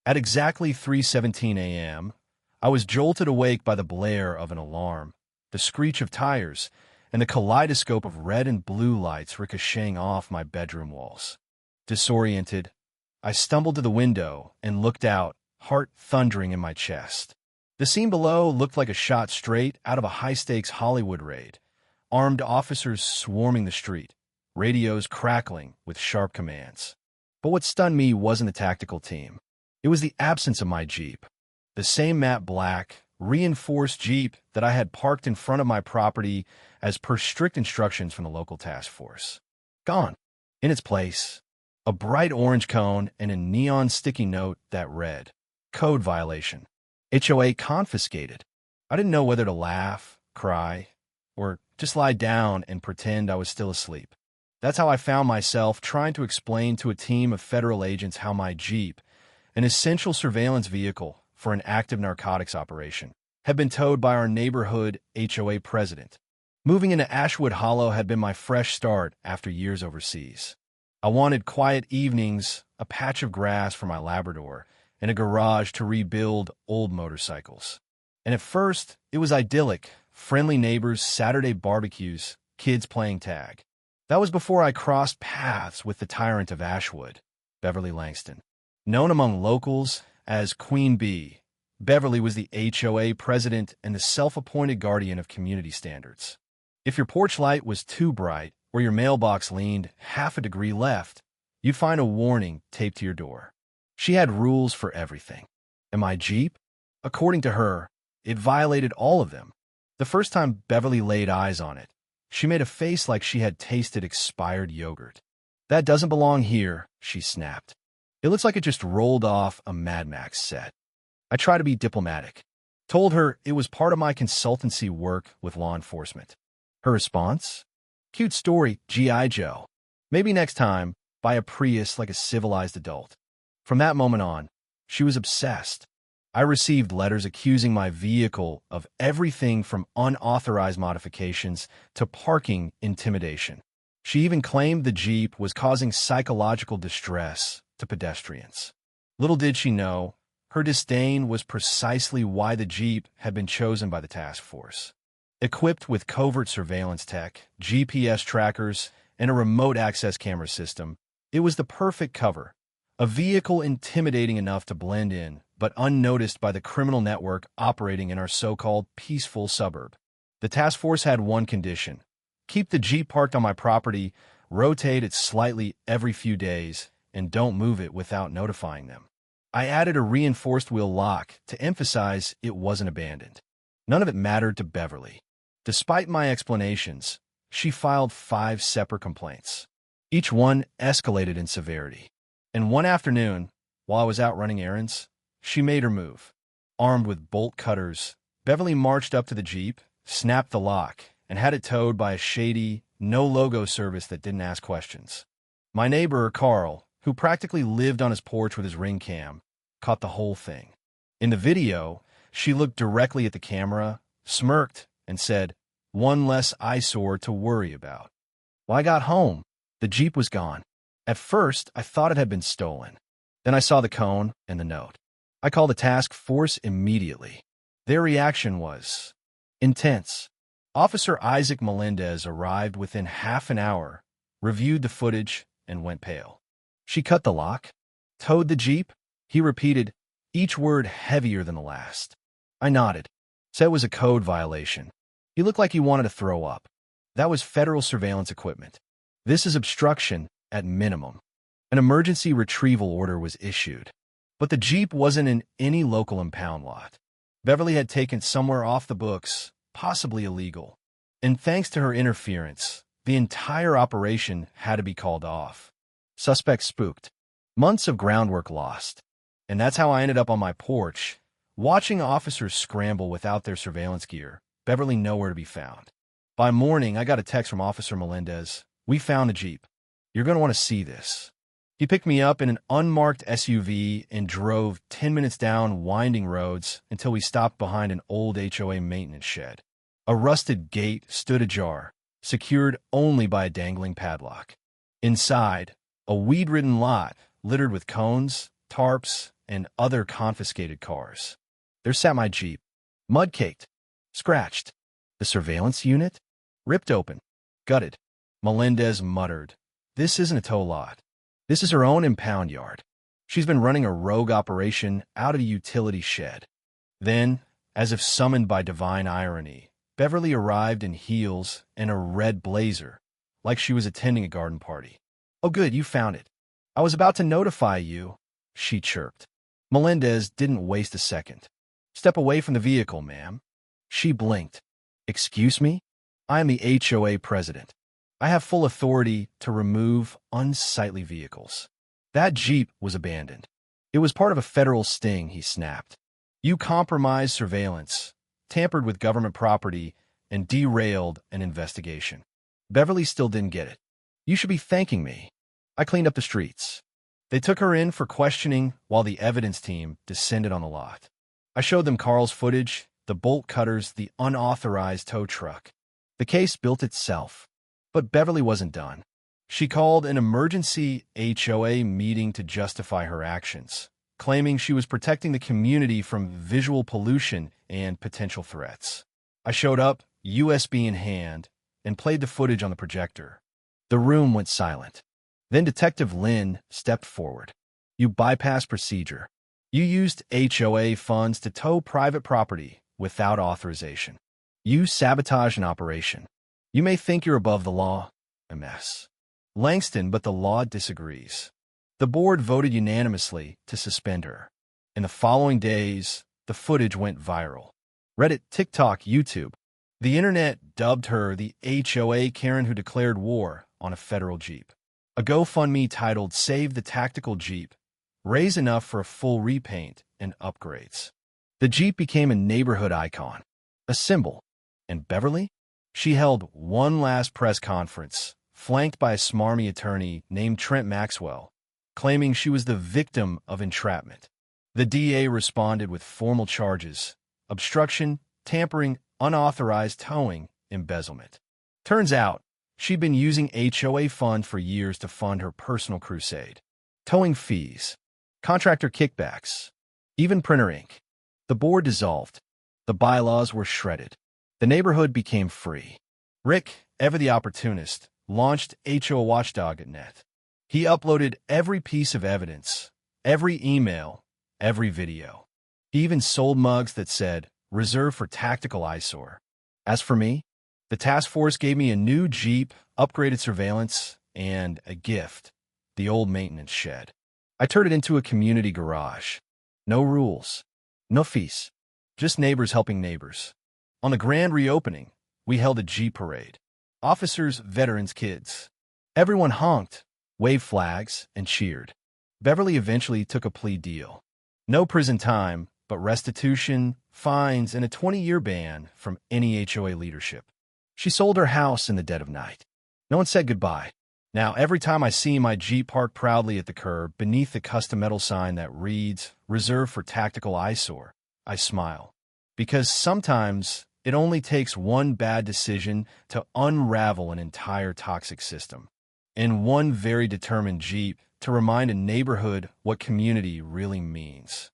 At exactly 3:17 a.m., I was jolted awake by the blare of an alarm, the screech of tires, and the kaleidoscope of red and blue lights ricocheting off my bedroom walls. Disoriented, I stumbled to the window and looked out, heart thundering in my chest. The scene below looked like a shot straight out of a high-stakes Hollywood raid, armed officers swarming the street, radios crackling with sharp commands. But what stunned me wasn't the tactical team. It was the absence of my Jeep. The same matte black, reinforced Jeep that I had parked in front of my property as per strict instructions from the local task force. Gone. In its place, a bright orange cone and a neon sticky note that read, "Code violation. HOA confiscated." I didn't know whether to laugh, cry, or just lie down and pretend I was still asleep. That's how I found myself trying to explain to a team of federal agents how my Jeep, an essential surveillance vehicle for an active narcotics operation, had been towed by our neighborhood HOA president. Moving into Ashwood Hollow had been my fresh start after years overseas. I wanted quiet evenings, a patch of grass for my Labrador, and a garage to rebuild old motorcycles. And at first, it was idyllic, friendly neighbors, Saturday barbecues, kids playing tag. That was before I crossed paths with the tyrant of Ashwood, Beverly Langston. Known among locals as Queen Bee, Beverly was the HOA president and the self-appointed guardian of community standards. If your porch light was too bright or your mailbox leaned half a degree left, you'd find a warning taped to your door. She had rules for everything. And my Jeep? According to her, it violated all of them. The first time Beverly laid eyes on it, she made a face like she had tasted expired yogurt. "That doesn't belong here," she snapped. "It looks like it just rolled off a Mad Max set." I tried to be diplomatic. Told her it was part of my consultancy work with law enforcement. Her response? "Cute story, G.I. Joe. Maybe next time, buy a Prius like a civilized adult." From that moment on, she was obsessed. I received letters accusing my vehicle of everything from unauthorized modifications to parking intimidation. She even claimed the Jeep was causing psychological distress to pedestrians. Little did she know, her disdain was precisely why the Jeep had been chosen by the task force. Equipped with covert surveillance tech, GPS trackers, and a remote access camera system, it was the perfect cover. A vehicle intimidating enough to blend in, but unnoticed by the criminal network operating in our so-called peaceful suburb. The task force had one condition: keep the Jeep parked on my property, rotate it slightly every few days, and don't move it without notifying them. I added a reinforced wheel lock to emphasize it wasn't abandoned. None of it mattered to Beverly. Despite my explanations, she filed 5 separate complaints. Each one escalated in severity. And one afternoon, while I was out running errands, she made her move. Armed with bolt cutters, Beverly marched up to the Jeep, snapped the lock, and had it towed by a shady, no-logo service that didn't ask questions. My neighbor, Carl, who practically lived on his porch with his Ring cam, caught the whole thing. In the video, she looked directly at the camera, smirked, and said, "One less eyesore to worry about." When I got home, the Jeep was gone. At first, I thought it had been stolen. Then I saw the cone and the note. I called the task force immediately. Their reaction was intense. Officer Isaac Melendez arrived within half an hour, reviewed the footage, and went pale. "She cut the lock? Towed the Jeep?" He repeated, each word heavier than the last. I nodded. Said it was a code violation. He looked like he wanted to throw up. That was federal surveillance equipment. This is obstruction at minimum. An emergency retrieval order was issued. But the Jeep wasn't in any local impound lot. Beverly had taken somewhere off the books, possibly illegal. And thanks to her interference, the entire operation had to be called off. Suspect spooked. Months of groundwork lost. And that's how I ended up on my porch, watching officers scramble without their surveillance gear, Beverly nowhere to be found. By morning, I got a text from Officer Melendez. "We found the Jeep. You're going to want to see this." He picked me up in an unmarked SUV and drove 10 minutes down winding roads until we stopped behind an old HOA maintenance shed. A rusted gate stood ajar, secured only by a dangling padlock. Inside, a weed-ridden lot littered with cones, tarps, and other confiscated cars. There sat my Jeep, mud-caked, scratched. The surveillance unit? Ripped open, gutted. Melendez muttered, "This isn't a tow lot. This is her own impound yard. She's been running a rogue operation out of a utility shed." Then, as if summoned by divine irony, Beverly arrived in heels and a red blazer, like she was attending a garden party. "Oh good, you found it. I was about to notify you," she chirped. Melendez didn't waste a second. "Step away from the vehicle, ma'am." She blinked. "Excuse me? I am the HOA president. I have full authority to remove unsightly vehicles." That Jeep was abandoned. It was part of a federal sting, he snapped. "You compromised surveillance, tampered with government property, and derailed an investigation." Beverly still didn't get it. "You should be thanking me. I cleaned up the streets." They took her in for questioning while the evidence team descended on the lot. I showed them Carl's footage, the bolt cutters, the unauthorized tow truck. The case built itself. But Beverly wasn't done. She called an emergency HOA meeting to justify her actions, claiming she was protecting the community from visual pollution and potential threats. I showed up, USB in hand, and played the footage on the projector. The room went silent. Then Detective Lynn stepped forward. "You bypassed procedure. You used HOA funds to tow private property without authorization. You sabotaged an operation. You may think you're above the law, MS. Langston, but the law disagrees." The board voted unanimously to suspend her. In the following days, the footage went viral. Reddit, TikTok, YouTube. The internet dubbed her the HOA Karen who declared war on a federal Jeep. A GoFundMe titled "Save the Tactical Jeep" raised enough for a full repaint and upgrades. The Jeep became a neighborhood icon, a symbol. And Beverly? She held one last press conference, flanked by a smarmy attorney named Trent Maxwell, claiming she was the victim of entrapment. The DA responded with formal charges: obstruction, tampering, unauthorized towing, embezzlement. Turns out, she'd been using HOA funds for years to fund her personal crusade. Towing fees, contractor kickbacks, even printer ink. The board dissolved. The bylaws were shredded. The neighborhood became free. Rick, ever the opportunist, launched HOA Watchdog.net. He uploaded every piece of evidence, every email, every video. He even sold mugs that said, "Reserved for tactical eyesore." As for me, the task force gave me a new Jeep, upgraded surveillance, and a gift, the old maintenance shed. I turned it into a community garage. No rules, no fees, just neighbors helping neighbors. On the grand reopening, we held a Jeep parade. Officers, veterans, kids. Everyone honked, waved flags, and cheered. Beverly eventually took a plea deal. No prison time, but restitution, fines, and a 20-year ban from any HOA leadership. She sold her house in the dead of night. No one said goodbye. Now, every time I see my Jeep parked proudly at the curb beneath the custom metal sign that reads, "Reserved for tactical eyesore," I smile. Because sometimes it only takes one bad decision to unravel an entire toxic system, and one very determined Jeep to remind a neighborhood what community really means.